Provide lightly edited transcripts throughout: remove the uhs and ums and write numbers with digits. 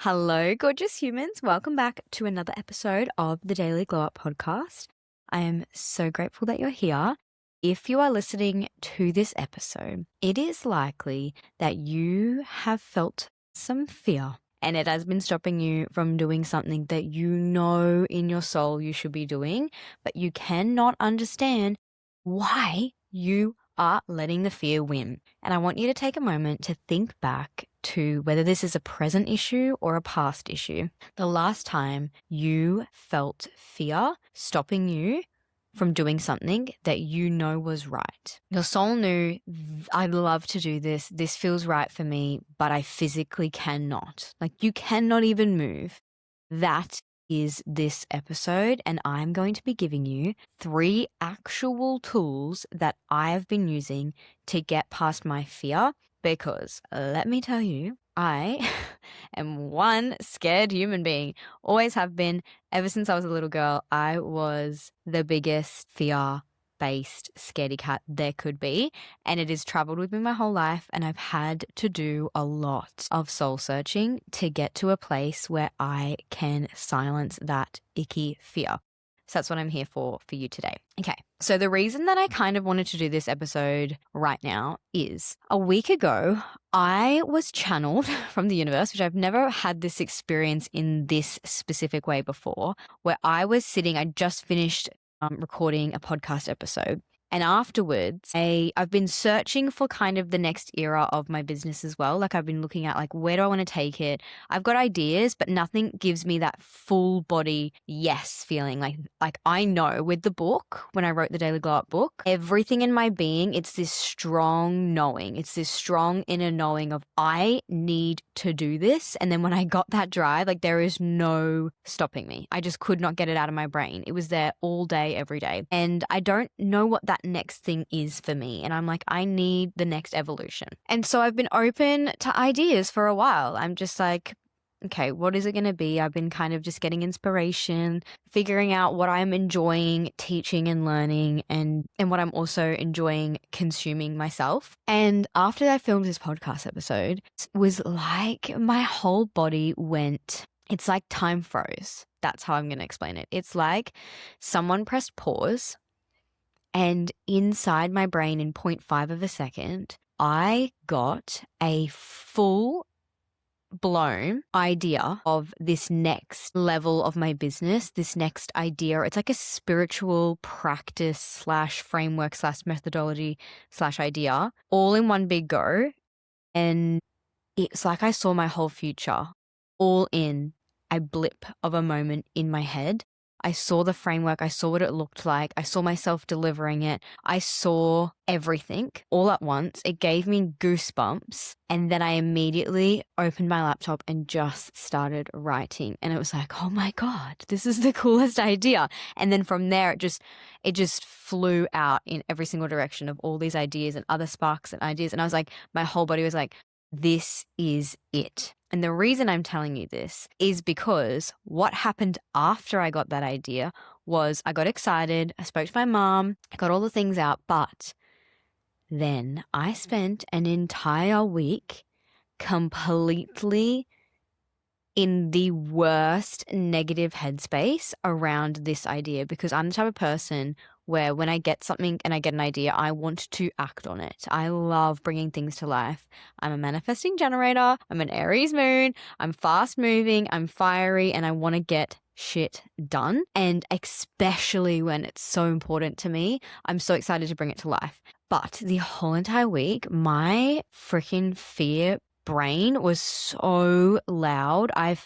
Hello, gorgeous humans. Welcome back to another episode of the Daily Glow Up podcast. I am so grateful that you're here. If you are listening to this episode, it is likely that you have felt some fear and it has been stopping you from doing something that you know in your soul you should be doing, but you cannot understand why you are letting the fear win. And I want you to take a moment to think back to whether this is a present issue or a past issue. The last time you felt fear stopping you from doing something that you know was right. Your soul knew, I'd love to do this. This feels right for me, but I physically cannot. Like you cannot even move. That is this episode, and I'm going to be giving you 3 actual tools that I have been using to get past my fear, because let me tell you, I am one scared human being. Always have been. Ever since I was a little girl, I was the biggest fear-based scaredy cat there could be, and it has traveled with me my whole life, and I've had to do a lot of soul searching to get to a place where I can silence that icky fear. So that's what I'm here for you today. Okay, so the reason that I kind of wanted to do this episode right now is a week ago, I was channeled from the universe, which I've never had this experience in this specific way before, where I was sitting, I just finished recording a podcast episode. And afterwards, I've been searching for kind of the next era of my business as well. Like I've been looking at like, where do I want to take it? I've got ideas, but nothing gives me that full body yes feeling. Like I know with the book, when I wrote the Daily Glow Up book, everything in my being, it's this strong knowing. It's this strong inner knowing of I need to do this. And then when I got that drive, like there is no stopping me. I just could not get it out of my brain. It was there all day, every day. And I don't know what that next thing is for me. And I'm like, I need the next evolution. And so I've been open to ideas for a while. I'm just like, okay, what is it going to be? I've been kind of just getting inspiration, figuring out what I'm enjoying teaching and learning and what I'm also enjoying consuming myself. And after I filmed this podcast episode, it was like my whole body went, it's like time froze. That's how I'm going to explain it. It's like someone pressed pause, and inside my brain in 0.5 of a second, I got a full blown idea of this next level of my business, this next idea. It's like a spiritual practice / framework / methodology / idea all in one big go. And it's like I saw my whole future all in a blip of a moment in my head. I saw the framework. I saw what it looked like. I saw myself delivering it. I saw everything all at once. It gave me goosebumps. And then I immediately opened my laptop and just started writing. And it was like, oh my God, this is the coolest idea. And then from there, it just flew out in every single direction of all these ideas and other sparks and ideas. And I was like, my whole body was like, this is it. And the reason I'm telling you this is because what happened after I got that idea was I got excited. I spoke to my mom. I got all the things out. But then I spent an entire week completely in the worst negative headspace around this idea, because I'm the type of person where when I get something and I get an idea, I want to act on it. I love bringing things to life. I'm a manifesting generator. I'm an Aries moon. I'm fast moving. I'm fiery, and I want to get shit done. And especially when it's so important to me, I'm so excited to bring it to life. But the whole entire week, my freaking fear brain was so loud. I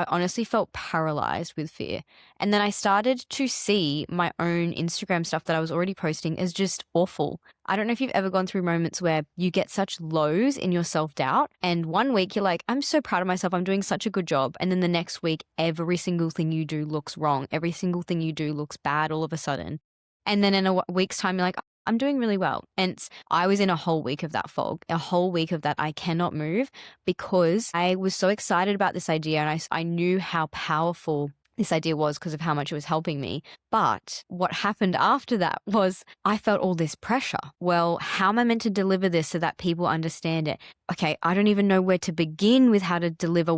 honestly felt paralyzed with fear. And then I started to see my own Instagram stuff that I was already posting as just awful. I don't know if you've ever gone through moments where you get such lows in your self-doubt, and one week you're like, I'm so proud of myself, I'm doing such a good job. And then the next week, every single thing you do looks wrong. Every single thing you do looks bad all of a sudden. And then in a week's time, you're like, I'm doing really well. And I was in a whole week of that fog, a whole week of that I cannot move, because I was so excited about this idea, and I knew how powerful this idea was because of how much it was helping me. But what happened after that was I felt all this pressure. Well, how am I meant to deliver this so that people understand it? Okay, I don't even know where to begin with how to deliver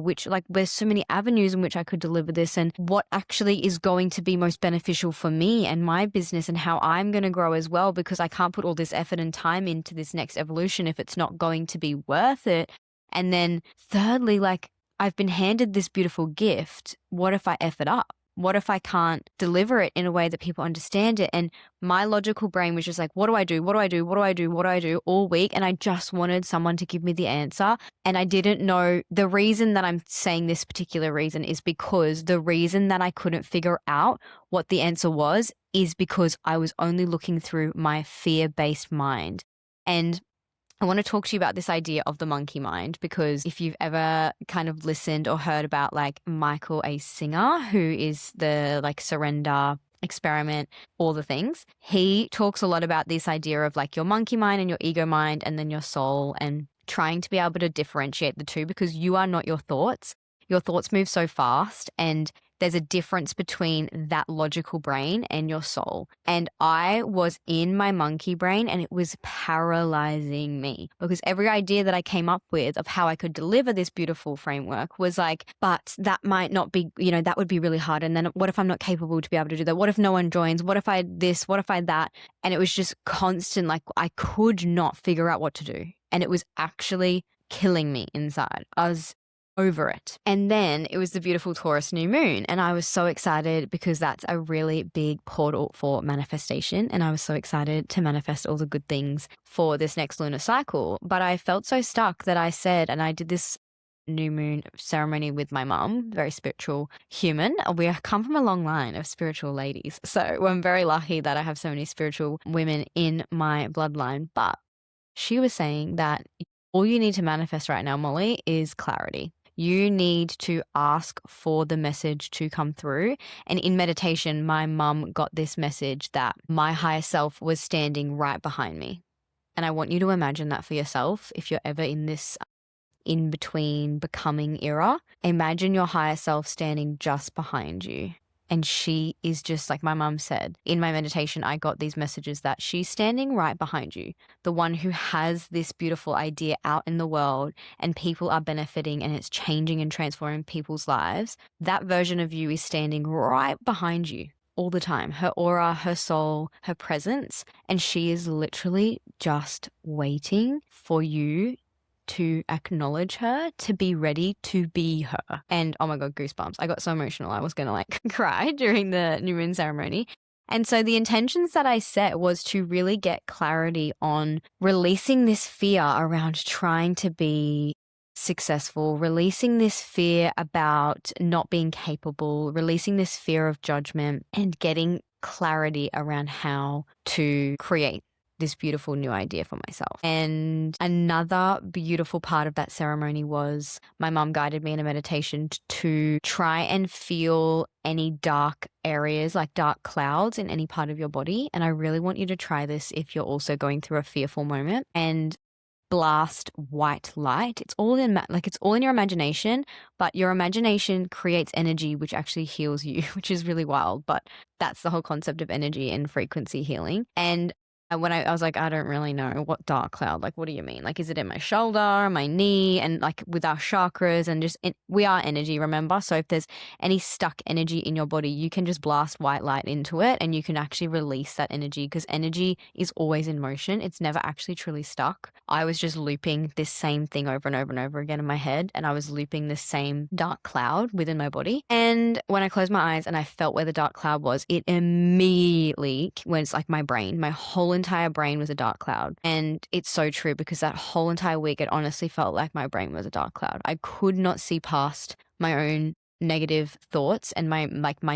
there's so many avenues in which I could deliver this, and what actually is going to be most beneficial for me and my business and how I'm going to grow as well, because I can't put all this effort and time into this next evolution if it's not going to be worth it. And then thirdly, I've been handed this beautiful gift. What if I F it up? What if I can't deliver it in a way that people understand it? And my logical brain was just like, what do I do? What do I do? What do I do? What do I do all week? And I just wanted someone to give me the answer. And I didn't know. The reason that I'm saying this particular reason is because the reason that I couldn't figure out what the answer was is because I was only looking through my fear-based mind. And I want to talk to you about this idea of the monkey mind, because if you've ever kind of listened or heard about Michael A. Singer, who is the surrender experiment, all the things, he talks a lot about this idea of your monkey mind and your ego mind and then your soul, and trying to be able to differentiate the two, because you are not your thoughts. Your thoughts move so fast, and there's a difference between that logical brain and your soul. And I was in my monkey brain, and it was paralyzing me, because every idea that I came up with of how I could deliver this beautiful framework was but that might not be, that would be really hard. And then what if I'm not capable to be able to do that? What if no one joins? What if I this? What if I that? And it was just constant, I could not figure out what to do. And it was actually killing me inside. I was over it. And then it was the beautiful Taurus new moon, and I was so excited because that's a really big portal for manifestation, and I was so excited to manifest all the good things for this next lunar cycle. But I felt so stuck that I said, and I did this new moon ceremony with my mum, very spiritual human. We come from a long line of spiritual ladies, so I'm very lucky that I have so many spiritual women in my bloodline. But she was saying that all you need to manifest right now, Molly, is clarity. You need to ask for the message to come through. And in meditation, my mum got this message that my higher self was standing right behind me. And I want you to imagine that for yourself. If you're ever in this in between becoming era, imagine your higher self standing just behind you. And she is just like my mum said, in my meditation, I got these messages that she's standing right behind you, the one who has this beautiful idea out in the world and people are benefiting and it's changing and transforming people's lives. That version of you is standing right behind you all the time, her aura, her soul, her presence. And she is literally just waiting for you to acknowledge her, to be ready to be her. And oh my God, goosebumps. I got so emotional. I was going to cry during the new moon ceremony. And so the intentions that I set was to really get clarity on releasing this fear around trying to be successful, releasing this fear about not being capable, releasing this fear of judgment, and getting clarity around how to create this beautiful new idea for myself. And another beautiful part of that ceremony was my mum guided me in a meditation to try and feel any dark areas, like dark clouds in any part of your body. And I really want you to try this if you're also going through a fearful moment, and blast white light. It's all in it's all in your imagination, but your imagination creates energy which actually heals you, which is really wild. But that's the whole concept of energy and frequency healing. And when I was like, I don't really know what dark cloud, what do you mean? Is it in my shoulder, my knee, and with our chakras, and we are energy, remember? So if there's any stuck energy in your body, you can just blast white light into it and you can actually release that energy, because energy is always in motion. It's never actually truly stuck. I was just looping this same thing over and over and over again in my head, and I was looping this same dark cloud within my body. And when I closed my eyes and I felt where the dark cloud was, it immediately, when it's my brain, my whole entire brain was a dark cloud. And it's so true, because that whole entire week, it honestly felt like my brain was a dark cloud. I could not see past my own negative thoughts, and my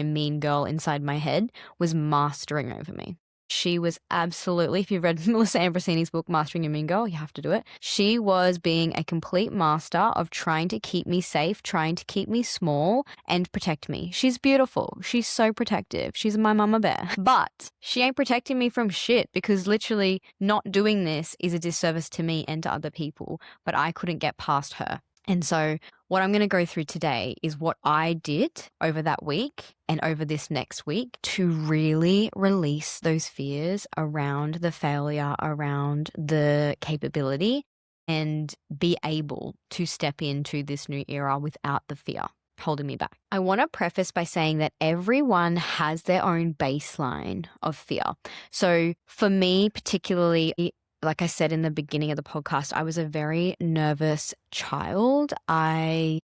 mean girl inside my head was mastering over me. She was absolutely, if you've read Melissa Ambrosini's book, Mastering Your Mean Girl, you have to do it. She was being a complete master of trying to keep me safe, trying to keep me small and protect me. She's beautiful. She's so protective. She's my mama bear. But she ain't protecting me from shit, because literally not doing this is a disservice to me and to other people. But I couldn't get past her. And so what I'm going to go through today is what I did over that week and over this next week to really release those fears around the failure, around the capability, and be able to step into this new era without the fear holding me back. I want to preface by saying that everyone has their own baseline of fear. So for me, particularly, like I said in the beginning of the podcast, I was a very nervous child. I'd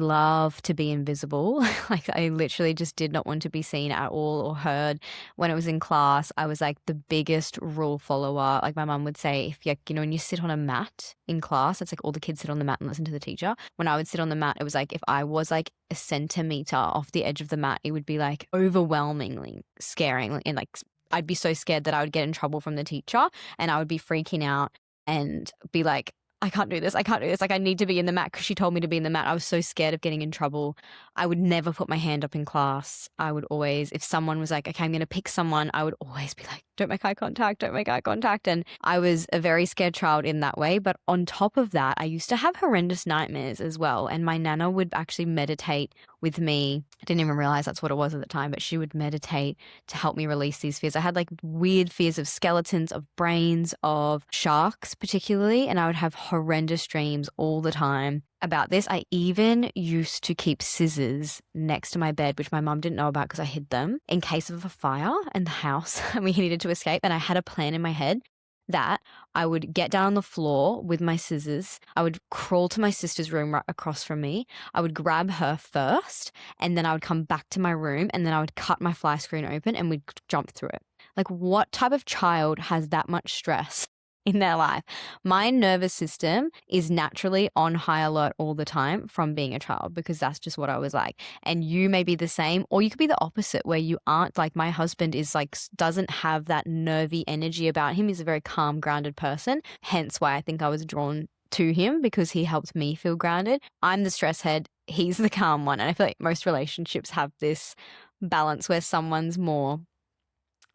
love to be invisible. Like I literally just did not want to be seen at all or heard. When I was in class, I was like the biggest rule follower. Like my mum would say, if when you sit on a mat in class, it's like all the kids sit on the mat and listen to the teacher. When I would sit on the mat, it was like if I was like a centimeter off the edge of the mat, it would be like overwhelmingly scaring. And like I'd be so scared that I would get in trouble from the teacher and I would be freaking out and be like, I can't do this. I can't do this. Like I need to be in the mat because she told me to be in the mat. I was so scared of getting in trouble. I would never put my hand up in class. I would always, if someone was like, okay, I'm going to pick someone, I would always be like, don't make eye contact, don't make eye contact. And I was a very scared child in that way. But on top of that, I used to have horrendous nightmares as well. And my nana would actually meditate with me. I didn't even realize that's what it was at the time, but she would meditate to help me release these fears. I had like weird fears of skeletons, of brains, of sharks particularly, and I would have horrendous dreams all the time about this. I even used to keep scissors next to my bed, which my mum didn't know about because I hid them in case of a fire in the house and we needed to escape. And I had a plan in my head that I would get down on the floor with my scissors. I would crawl to my sister's room right across from me. I would grab her first, and then I would come back to my room, and then I would cut my fly screen open and we'd jump through it. Like, what type of child has that much stress in their life? My nervous system is naturally on high alert all the time from being a child because that's just what I was like. And you may be the same, or you could be the opposite where you aren't. Like my husband is like, doesn't have that nervy energy about him. He's a very calm, grounded person. Hence why I think I was drawn to him because he helped me feel grounded. I'm the stress head. He's the calm one. And I feel like most relationships have this balance where someone's more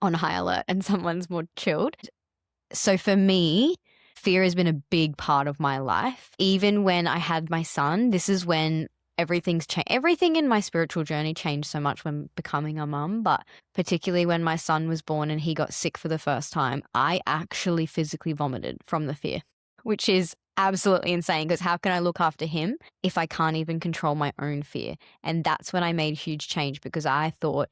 on high alert and someone's more chilled. So for me, fear has been a big part of my life. Even when I had my son, this is when everything's changed. Everything in my spiritual journey changed so much when becoming a mum, but particularly when my son was born and he got sick for the first time, I actually physically vomited from the fear, which is absolutely insane because how can I look after him if I can't even control my own fear? And that's when I made huge change because I thought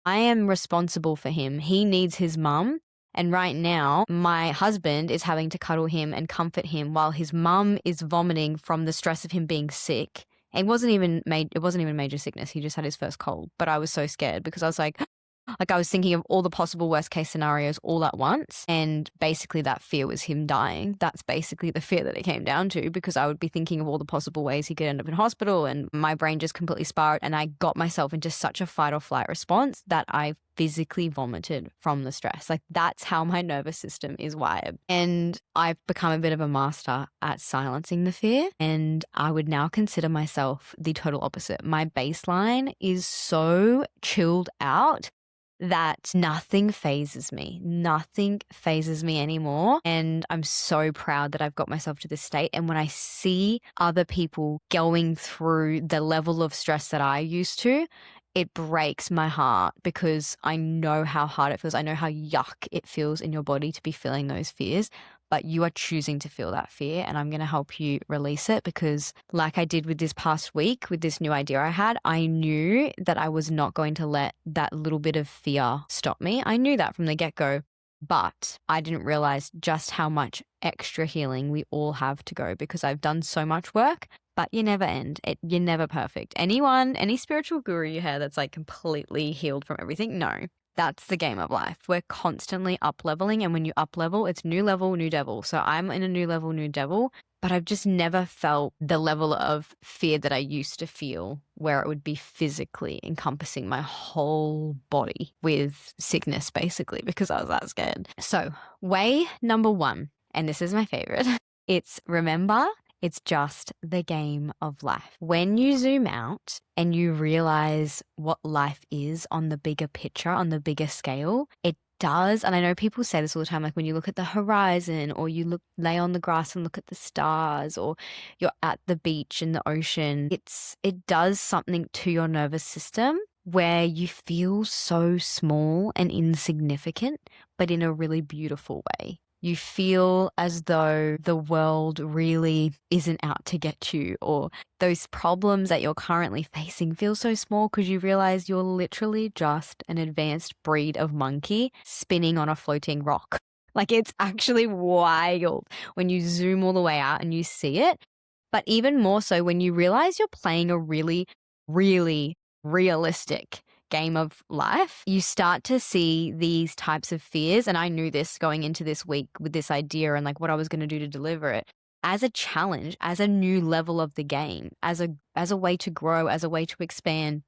I am responsible for him. He needs his mum. And right now, my husband is having to cuddle him and comfort him while his mum is vomiting from the stress of him being sick. And it wasn't even major sickness. He just had his first cold. But I was so scared because I was like I was thinking of all the possible worst case scenarios all at once. And basically that fear was him dying. That's basically the fear that it came down to because I would be thinking of all the possible ways he could end up in hospital and my brain just completely spiraled. And I got myself into such a fight or flight response that I physically vomited from the stress. Like that's how my nervous system is wired. And I've become a bit of a master at silencing the fear. And I would now consider myself the total opposite. My baseline is so chilled out that nothing phases me. Nothing phases me anymore. And I'm so proud that I've got myself to this state. And when I see other people going through the level of stress that I used to, it breaks my heart because I know how hard it feels. I know how yuck it feels in your body to be feeling those fears, but you are choosing to feel that fear and I'm going to help you release it because like I did with this past week, with this new idea I had, I knew that I was not going to let that little bit of fear stop me. I knew that from the get-go, but I didn't realize just how much extra healing we all have to go because I've done so much work. But you never end. You're never perfect. Any spiritual guru you hear that's like completely healed from everything, no. That's the game of life. We're constantly up leveling. And when you up level, it's new level, new devil. So I'm in a new level, new devil. But I've just never felt the level of fear that I used to feel where it would be physically encompassing my whole body with sickness, basically, because I was that scared. So way number one, and this is my favorite, it's remember, it's just the game of life. When you zoom out and you realize what life is on the bigger picture, on the bigger scale, it does. And I know people say this all the time, like when you look at the horizon or you lay on the grass and look at the stars, or you're at the beach in the ocean, it does something to your nervous system where you feel so small and insignificant, but in a really beautiful way. You feel as though the world really isn't out to get you, or those problems that you're currently facing feel so small because you realize you're literally just an advanced breed of monkey spinning on a floating rock. Like, it's actually wild when you zoom all the way out and you see it. But even more so when you realize you're playing a really, really realistic game of life, you start to see these types of fears. And I knew this going into this week with this idea and like what I was going to do to deliver it as a challenge, as a new level of the game, as a way to grow, as a way to expand.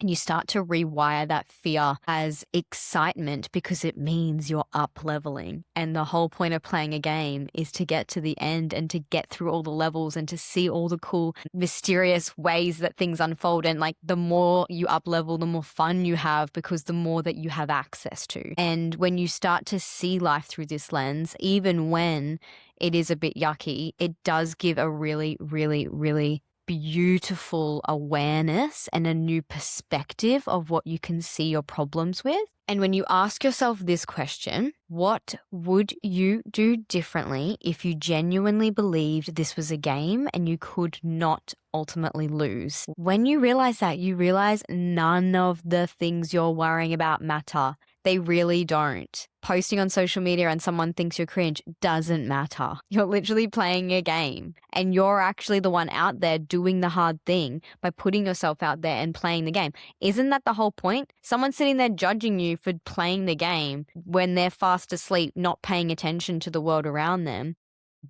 And you start to rewire that fear as excitement because it means you're up leveling. And the whole point of playing a game is to get to the end and to get through all the levels and to see all the cool, mysterious ways that things unfold. And like the more you up level, the more fun you have because the more that you have access to. And when you start to see life through this lens, even when it is a bit yucky, it does give a really, really, really beautiful awareness and a new perspective of what you can see your problems with. And when you ask yourself this question, what would you do differently if you genuinely believed this was a game and you could not ultimately lose? When you realize that, you realize none of the things you're worrying about matter. They really don't. Posting on social media and someone thinks you're cringe doesn't matter. You're literally playing a game and you're actually the one out there doing the hard thing by putting yourself out there and playing the game. Isn't that the whole point? Someone sitting there judging you for playing the game when they're fast asleep, not paying attention to the world around them.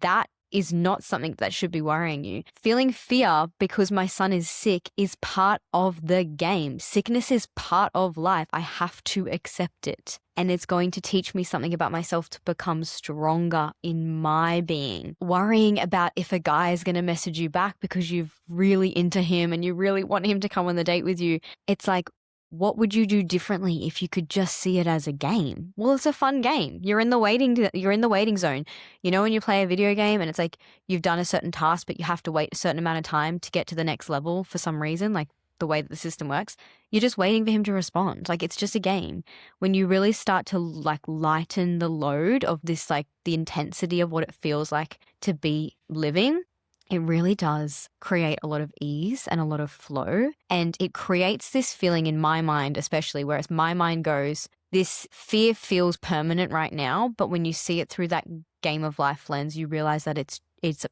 That is not something that should be worrying you. Feeling fear because my son is sick is part of the game. Sickness is part of life. I have to accept it. And it's going to teach me something about myself to become stronger in my being. Worrying about if a guy is going to message you back because you're really into him and you really want him to come on the date with you. It's like, what would you do differently if you could just see it as a game? Well, it's a fun game. You're in the waiting zone. You know, when you play a video game and it's like you've done a certain task, but you have to wait a certain amount of time to get to the next level for some reason, like the way that the system works. You're just waiting for him to respond. Like, it's just a game. When you really start to like lighten the load of this, like the intensity of what it feels like to be living, it really does create a lot of ease and a lot of flow. And it creates this feeling in my mind, especially, whereas my mind goes, this fear feels permanent right now. But when you see it through that game of life lens, you realize that it's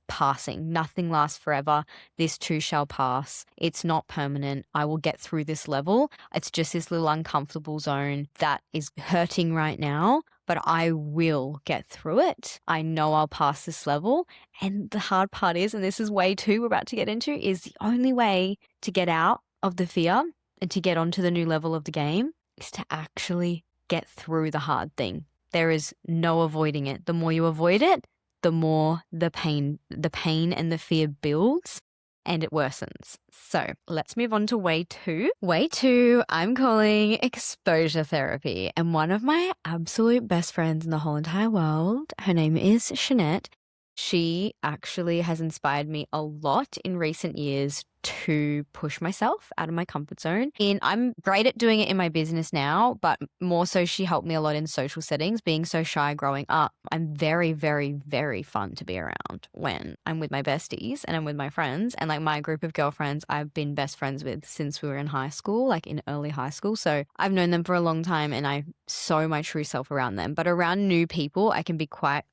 passing. Nothing lasts forever. This too shall pass. It's not permanent. I will get through this level. It's just this little uncomfortable zone that is hurting right now, but I will get through it. I know I'll pass this level. And the hard part is, and this is way two we're about to get into, is the only way to get out of the fear and to get onto the new level of the game is to actually get through the hard thing. There is no avoiding it. The more you avoid it, the more the pain and the fear builds and it worsens. So let's move on to way two. Way two, I'm calling exposure therapy. And one of my absolute best friends in the whole entire world, her name is Shanette. She actually has inspired me a lot in recent years to push myself out of my comfort zone. I'm great at doing it in my business now, but more so she helped me a lot in social settings. Being so shy growing up, I'm very, very, very fun to be around when I'm with my besties and I'm with my friends. And like my group of girlfriends I've been best friends with since we were in high school, like in early high school. So I've known them for a long time and I show my true self around them. But around new people, I can be quite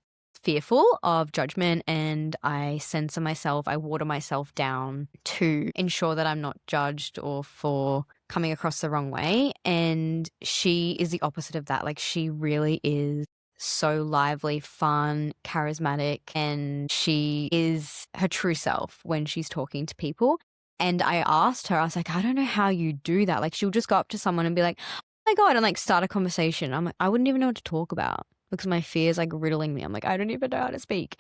fearful of judgment and I censor myself. I water myself down to ensure that I'm not judged or for coming across the wrong way. And she is the opposite of that. Like, she really is so lively, fun, charismatic, and she is her true self when she's talking to people. And I asked her, I was like, I don't know how you do that. Like, she'll just go up to someone and be like, oh my God, and like start a conversation. I'm like, I wouldn't even know what to talk about because my fear is like riddling me. I'm like, I don't even know how to speak.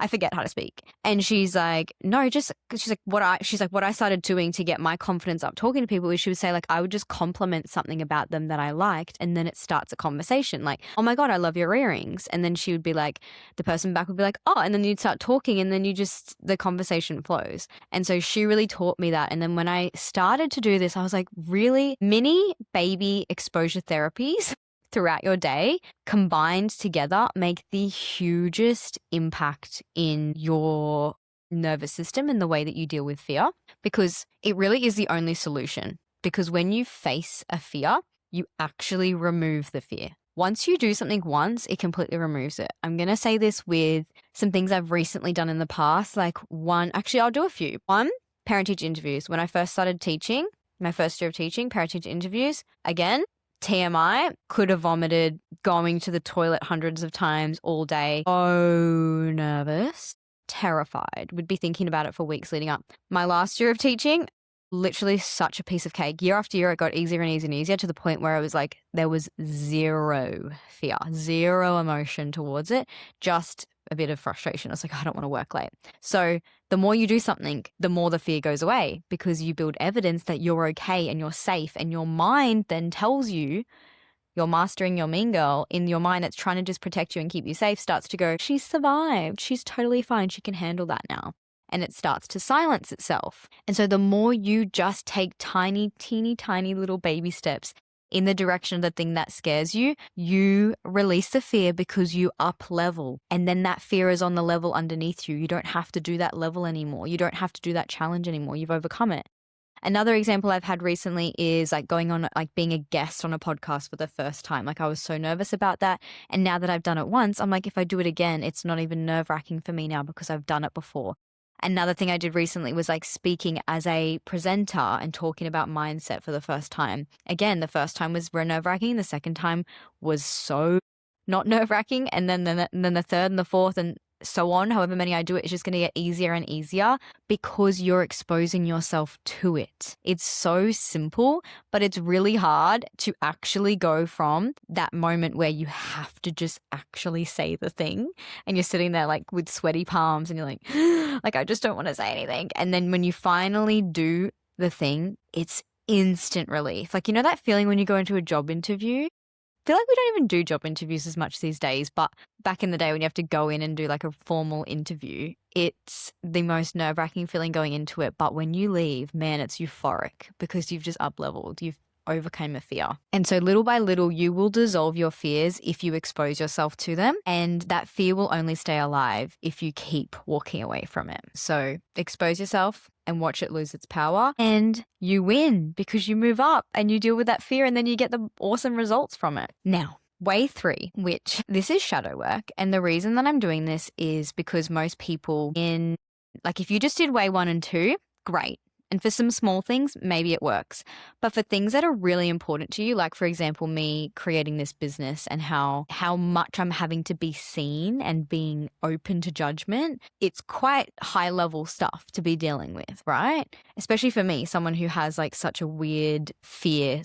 I forget how to speak. And she's like, no, she's like, what I started doing to get my confidence up talking to people is she would say, like, I would just compliment something about them that I liked. And then it starts a conversation like, oh my God, I love your earrings. And then she would be like, the person back would be like, oh, and then you'd start talking and then the conversation flows. And so she really taught me that. And then when I started to do this, I was like, really? Mini baby exposure therapies throughout your day combined together make the hugest impact in your nervous system and the way that you deal with fear, because it really is the only solution. Because when you face a fear, you actually remove the fear. Once you do something once, it completely removes it. I'm going to say this with some things I've recently done in the past. Like I'll do a few. One, parent-teacher interviews. When I first started teaching, my first year of teaching, parent-teacher interviews, again, TMI, could have vomited, going to the toilet hundreds of times all day. So nervous, terrified, would be thinking about it for weeks leading up. My last year of teaching, literally such a piece of cake. Year after year, it got easier and easier and easier to the point where I was like, there was zero fear, zero emotion towards it, just a bit of frustration. I was like, I don't want to work late. So the more you do something, the more the fear goes away because you build evidence that you're okay and you're safe, and your mind then tells you you're mastering your mean girl. In your mind that's trying to just protect you and keep you safe starts to go, she's survived. She's totally fine. She can handle that now. And it starts to silence itself. And so the more you just take tiny, teeny, tiny little baby steps in the direction of the thing that scares you, you release the fear because you up level. And then that fear is on the level underneath you. You don't have to do that level anymore. You don't have to do that challenge anymore. You've overcome it. Another example I've had recently is like going on, like being a guest on a podcast for the first time. Like I was so nervous about that. And now that I've done it once, I'm like, if I do it again, it's not even nerve-wracking for me now because I've done it before. Another thing I did recently was like speaking as a presenter and talking about mindset for the first time. Again, the first time was nerve-wracking. The second time was so not nerve-wracking. And then the third and the fourth and so on, however many I do it, it's just going to get easier and easier because you're exposing yourself to it. It's so simple, but it's really hard to actually go from that moment where you have to just actually say the thing and you're sitting there like with sweaty palms and you're like I just don't want to say anything. And then when you finally do the thing, it's instant relief. Like, you know that feeling when you go into a job interview? I feel like we don't even do job interviews as much these days, but back in the day when you have to go in and do like a formal interview, it's the most nerve-wracking feeling going into it. But when you leave, man, it's euphoric because you've just up-leveled. You've overcame a fear. And so little by little, you will dissolve your fears if you expose yourself to them. And that fear will only stay alive if you keep walking away from it. So expose yourself and watch it lose its power. And you win because you move up and you deal with that fear and then you get the awesome results from it. Now, way 3, which this is shadow work. And the reason that I'm doing this is because most people if you just did way 1 and 2, great. And for some small things, maybe it works. But for things that are really important to you, like, for example, me creating this business and how much I'm having to be seen and being open to judgment, it's quite high-level stuff to be dealing with, right? Especially for me, someone who has like such a weird fear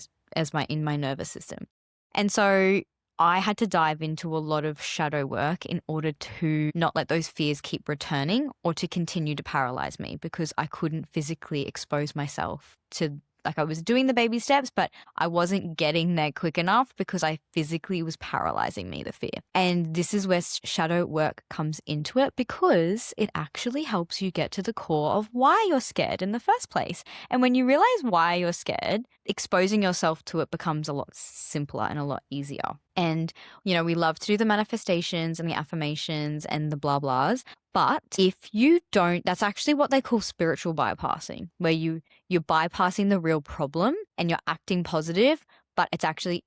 in my nervous system. And so I had to dive into a lot of shadow work in order to not let those fears keep returning or to continue to paralyze me because I couldn't physically expose myself to, like, I was doing the baby steps, but I wasn't getting there quick enough because I physically was paralyzing me, the fear. And this is where shadow work comes into it because it actually helps you get to the core of why you're scared in the first place. And when you realize why you're scared, exposing yourself to it becomes a lot simpler and a lot easier. And, you know, we love to do the manifestations and the affirmations and the blah blahs. But if you don't, that's actually what they call spiritual bypassing, where you're bypassing the real problem and you're acting positive, but it's actually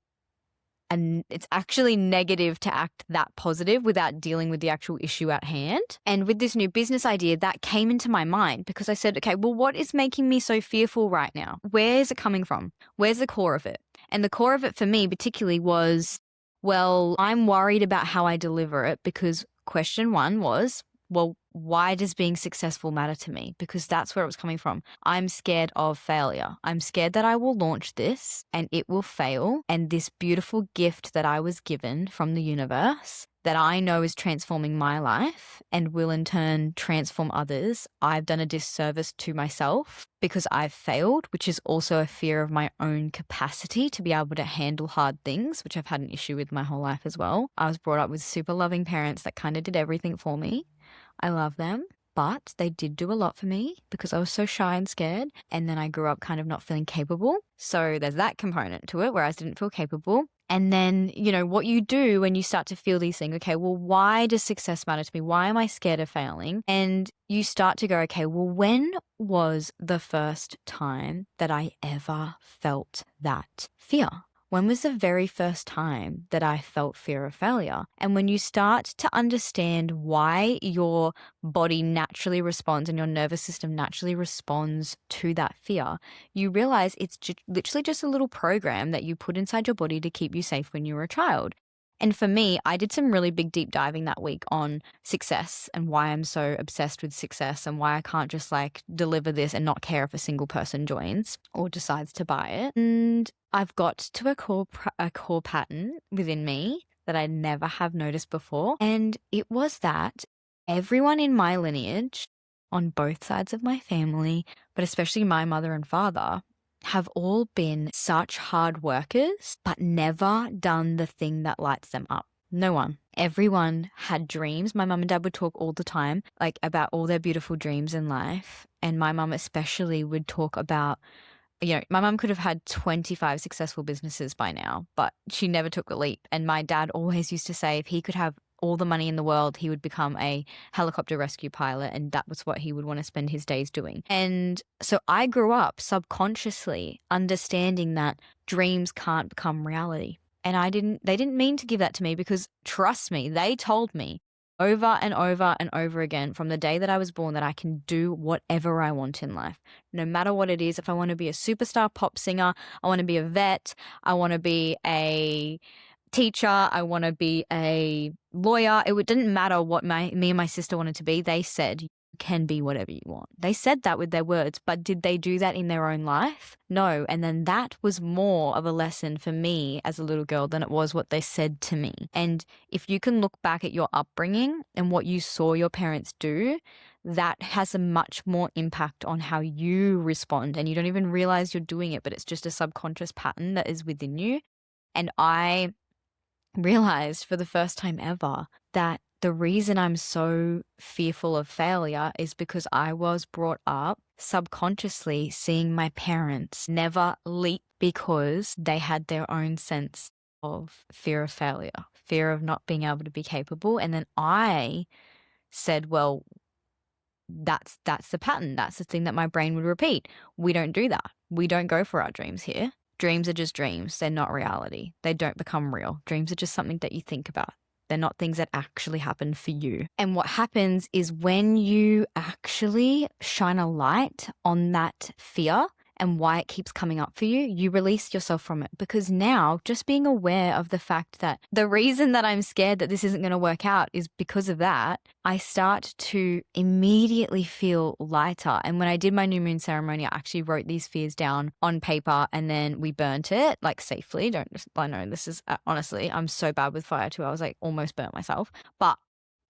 negative to act that positive without dealing with the actual issue at hand. And with this new business idea, that came into my mind because I said, okay, well, what is making me so fearful right now? Where is it coming from? Where's the core of it? And the core of it for me particularly was, well, I'm worried about how I deliver it because question 1 was, well, why does being successful matter to me? Because that's where it was coming from. I'm scared of failure. I'm scared that I will launch this and it will fail. And this beautiful gift that I was given from the universe that I know is transforming my life and will in turn transform others, I've done a disservice to myself because I've failed, which is also a fear of my own capacity to be able to handle hard things, which I've had an issue with my whole life as well. I was brought up with super loving parents that kind of did everything for me. I love them, but they did do a lot for me because I was so shy and scared. And then I grew up kind of not feeling capable. So there's that component to it where I didn't feel capable. And then, what you do when you start to feel these things, okay, well, why does success matter to me? Why am I scared of failing? And you start to go, okay, well, when was the first time that I ever felt that fear? When was the very first time that I felt fear of failure? And when you start to understand why your body naturally responds and your nervous system naturally responds to that fear, you realize it's literally just a little program that you put inside your body to keep you safe when you were a child. And for me, I did some really big deep diving that week on success and why I'm so obsessed with success and why I can't just deliver this and not care if a single person joins or decides to buy it. And I've got to a core pattern within me that I never have noticed before. And it was that everyone in my lineage, on both sides of my family, but especially my mother and father, have all been such hard workers, but never done the thing that lights them up. No one. Everyone had dreams. My mum and dad would talk all the time, about all their beautiful dreams in life. And my mum especially would talk about, my mum could have had 25 successful businesses by now, but she never took the leap. And my dad always used to say if he could have all the money in the world, he would become a helicopter rescue pilot, and that was what he would want to spend his days doing. And so I grew up subconsciously understanding that dreams can't become reality. And they didn't mean to give that to me because, trust me, they told me over and over and over again from the day that I was born that I can do whatever I want in life, no matter what it is. If I want to be a superstar pop singer, I want to be a vet, I want to be a teacher, I want to be a lawyer. It didn't matter what me and my sister wanted to be. They said, you can be whatever you want. They said that with their words, but did they do that in their own life? No. And then that was more of a lesson for me as a little girl than it was what they said to me. And if you can look back at your upbringing and what you saw your parents do, that has a much more impact on how you respond. And you don't even realize you're doing it, but it's just a subconscious pattern that is within you. And I realized for the first time ever that the reason I'm so fearful of failure is because I was brought up subconsciously seeing my parents never leap because they had their own sense of fear of failure, fear of not being able to be capable. And then I said, well, that's the pattern. That's the thing that my brain would repeat. We don't do that. We don't go for our dreams here. Dreams are just dreams. They're not reality. They don't become real. Dreams are just something that you think about. They're not things that actually happen for you. And what happens is when you actually shine a light on that fear and why it keeps coming up for you, you release yourself from it. Because now, just being aware of the fact that the reason that I'm scared that this isn't going to work out is because of that, I start to immediately feel lighter. And when I did my new moon ceremony, I actually wrote these fears down on paper and then we burnt it safely. I know this is honestly, I'm so bad with fire too. I was almost burnt myself. But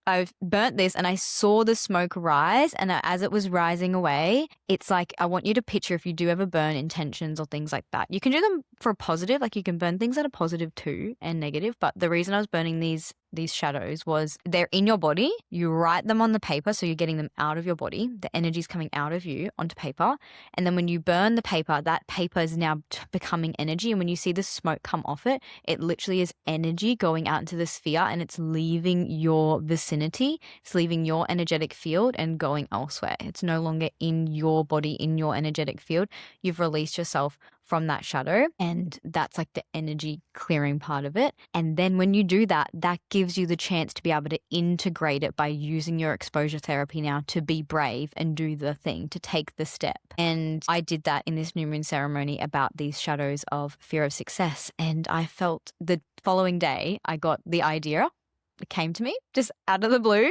I've burnt this and I saw the smoke rise, and as it was rising away, it's I want you to picture if you do ever burn intentions or things like that. You can do them for a positive, you can burn things that are positive too and negative, but the reason I was burning these shadows was they're in your body. You write them on the paper, so you're getting them out of your body. The energy's coming out of you onto paper. And then when you burn the paper, that paper is now becoming energy. And when you see the smoke come off it, it literally is energy going out into the sphere and it's leaving your vicinity. It's leaving your energetic field and going elsewhere. It's no longer in your body, in your energetic field. You've released yourself from that shadow, and that's the energy clearing part of it. And then when you do that, that gives you the chance to be able to integrate it by using your exposure therapy now to be brave and do the thing, to take the step. And I did that in this new moon ceremony about these shadows of fear of success. And I felt the following day, I got the idea came to me just out of the blue.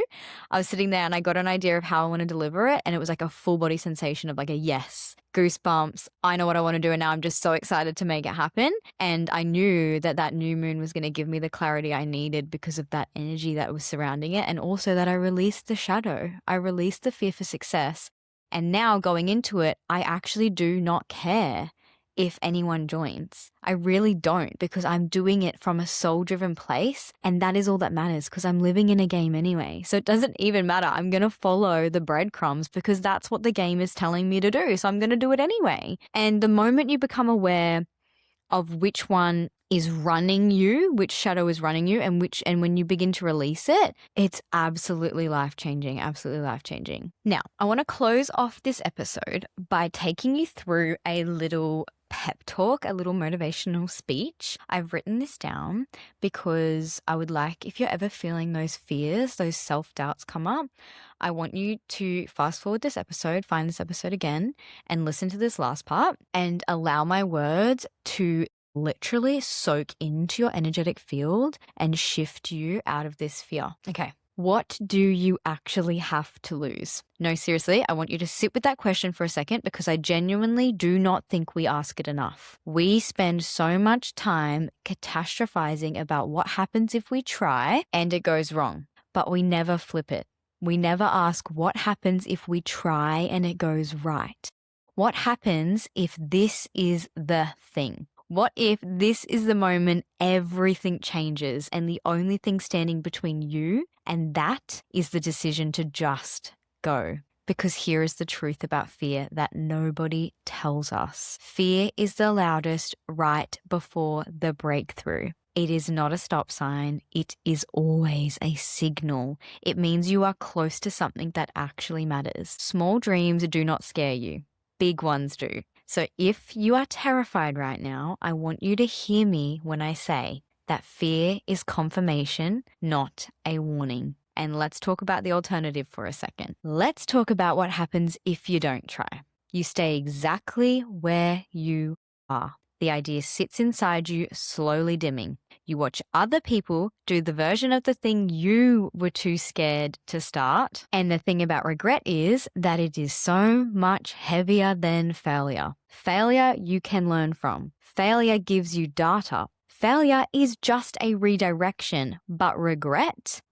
I was sitting there and I got an idea of how I want to deliver it. And it was like a full body sensation of like a yes, goosebumps. I know what I want to do. And now I'm just so excited to make it happen. And I knew that that new moon was going to give me the clarity I needed because of that energy that was surrounding it. And also that I released the shadow. I released the fear for success. And now going into it, I actually do not care if anyone joins. I really don't, because I'm doing it from a soul-driven place, and that is all that matters because I'm living in a game anyway. So it doesn't even matter. I'm going to follow the breadcrumbs because that's what the game is telling me to do. So I'm going to do it anyway. And the moment you become aware of which one is running you, which shadow is running you, and when you begin to release it, it's absolutely life-changing, absolutely life-changing. Now, I want to close off this episode by taking you through a little pep talk, a little motivational speech. I've written this down because I would like, if you're ever feeling those fears, those self-doubts come up, I want you to fast forward this episode, find this episode again, and listen to this last part and allow my words to literally soak into your energetic field and shift you out of this fear. Okay. What do you actually have to lose? No, seriously, I want you to sit with that question for a second because I genuinely do not think we ask it enough. We spend so much time catastrophizing about what happens if we try and it goes wrong, but we never flip it. We never ask what happens if we try and it goes right. What happens if this is the thing? What if this is the moment everything changes and the only thing standing between you and that is the decision to just go? Because here is the truth about fear that nobody tells us. Fear is the loudest right before the breakthrough. It is not a stop sign. It is always a signal. It means you are close to something that actually matters. Small dreams do not scare you. Big ones do. So if you are terrified right now, I want you to hear me when I say that fear is confirmation, not a warning. And let's talk about the alternative for a second. Let's talk about what happens if you don't try. You stay exactly where you are. The idea sits inside you, slowly dimming. You watch other people do the version of the thing you were too scared to start. And the thing about regret is that it is so much heavier than failure. Failure you can learn from. Failure gives you data. Failure is just a redirection, but regret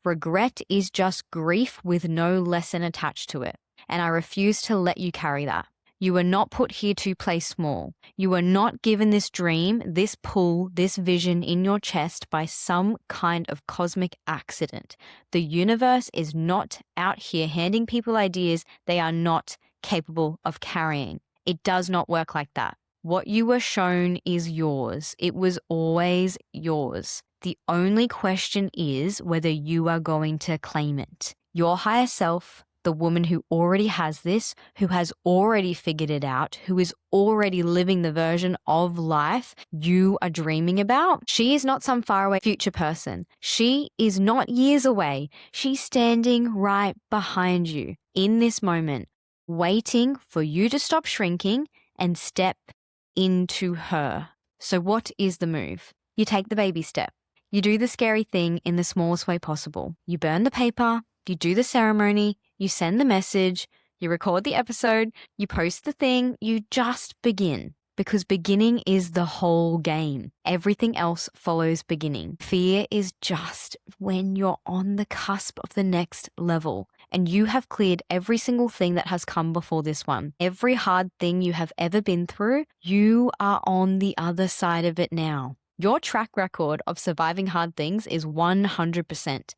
is just grief with no lesson attached to it. And I refuse to let you carry that. You were not put here to play small. You were not given this dream, this pull, this vision in your chest by some kind of cosmic accident. The universe is not out here handing people ideas they are not capable of carrying. It does not work like that. What you were shown is yours. It was always yours. The only question is whether you are going to claim it. Your higher self, the woman who already has this, who has already figured it out, who is already living the version of life you are dreaming about, she is not some faraway future person. She is not years away. She's standing right behind you in this moment, waiting for you to stop shrinking and step into her. So what is the move? You take the baby step. You do the scary thing in the smallest way possible. You burn the paper, you do the ceremony, you send the message, you record the episode, you post the thing, you just begin. Because beginning is the whole game. Everything else follows beginning. Fear is just when you're on the cusp of the next level and you have cleared every single thing that has come before this one. Every hard thing you have ever been through, you are on the other side of it now. Your track record of surviving hard things is 100%.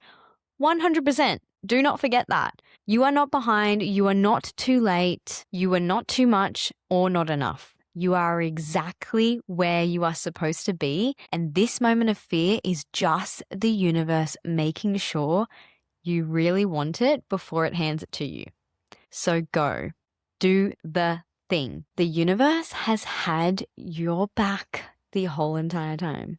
100%. Do not forget that. You are not behind. You are not too late. You are not too much or not enough. You are exactly where you are supposed to be. And this moment of fear is just the universe making sure you really want it before it hands it to you. So go. Do the thing. The universe has had your back the whole entire time.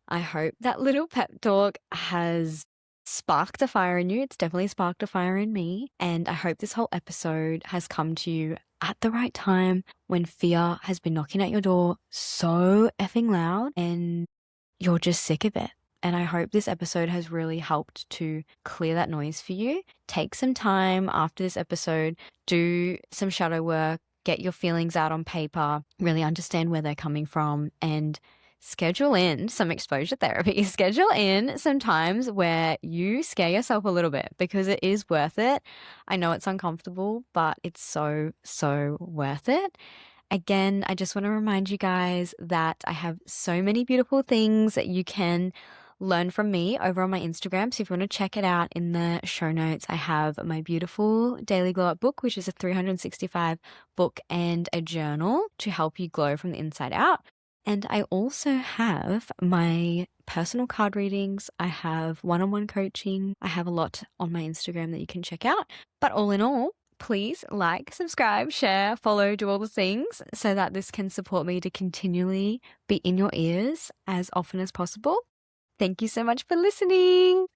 I hope that little pep talk has sparked a fire in you. It's definitely sparked a fire in me. And I hope this whole episode has come to you at the right time when fear has been knocking at your door so effing loud and you're just sick of it. And I hope this episode has really helped to clear that noise for you. Take some time after this episode, do some shadow work, get your feelings out on paper, really understand where they're coming from, and schedule in some exposure therapy. Schedule in some times where you scare yourself a little bit, because it is worth it. I know it's uncomfortable, but it's so, so worth it. Again, I just want to remind you guys that I have so many beautiful things that you can learn from me over on my Instagram. So if you want to check it out, in the show notes, I have my beautiful Daily Glow Up book, which is a 365 book and a journal to help you glow from the inside out. And I also have my personal card readings. I have one-on-one coaching. I have a lot on my Instagram that you can check out. But all in all, please like, subscribe, share, follow, do all the things so that this can support me to continually be in your ears as often as possible. Thank you so much for listening.